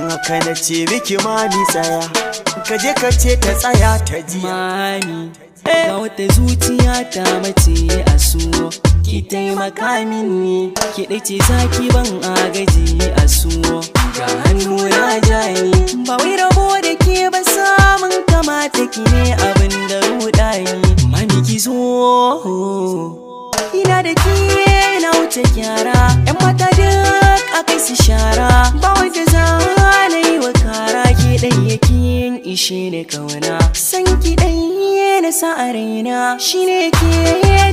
Haka na ce miki mami tsaya, ka je ka ce ta tsaya ta ji mami. Ga wata zuciya ta mace a so, ki taimaka mini, ki dace zaki ban agaji a so. Ga hannu na jani, ba wai rabo da ke ba samun kamata ki ne abin da rudani. Mami ki zo, ina da ke na wuce kyara, yan mata duk akai su shara, ba wanda za na yi wa kara. Ke ɗan yakin ishe ne kauna, san ki ɗan na sa a raina, shi ne ke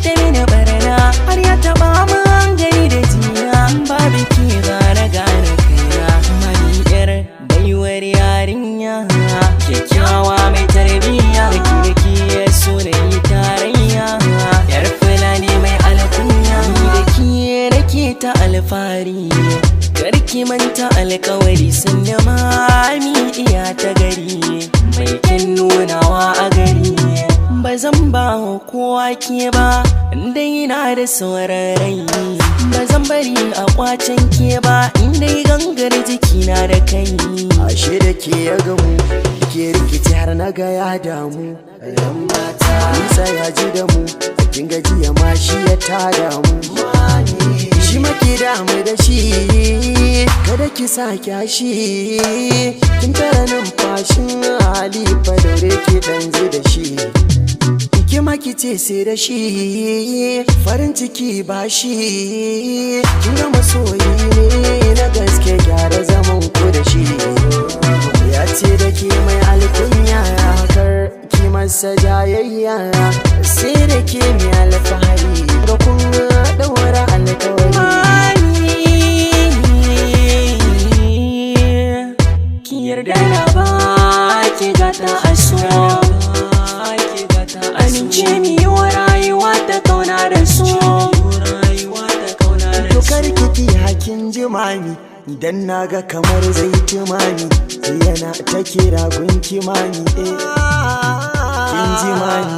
da mini barna, har ya taɓa man gani da jiya. Babu ke gane kaina, mani yar baiwar yarinya, kyakkyawa mai tarbiyya, da ke so na yi tarayya, yar fulani mai alkunya, da ke nake ta alfahari. Karki manta alkawari, sanda mami iya ta gari, mai kyan nunawa a gari. Ba zan ba kowa ke ba, inda yana da sauran rai. Ba zan bari a kwacen ke ba, inda gangar jikina da kai. ashe da ke ya gamu, ke rikici har na ga ya damu. Yan mata nisa ya ji da mu, kin gajiya ma shi ya tada mu. Shi maki damu da shi, kada ki sa kyashi, kin tara numfashin hali fa daure ki dan ji da shi. Ki maki ce sai da shi, farin ciki ba shi, kin ga masoyi ne na gaske, gyara zaman ku da shi. Ya ce da ke mai alkunya, kar ki masa jayayya, sai da ke mai alfahari, ga kun daura alkawari. Ki yarda na ba ki gata a so, amince mi yi wa rayuwa ta kauna da so. Tukar kiki hakin jimami, idan na ga kamar zai timami, yana ta kira gunki mami, kin jimami.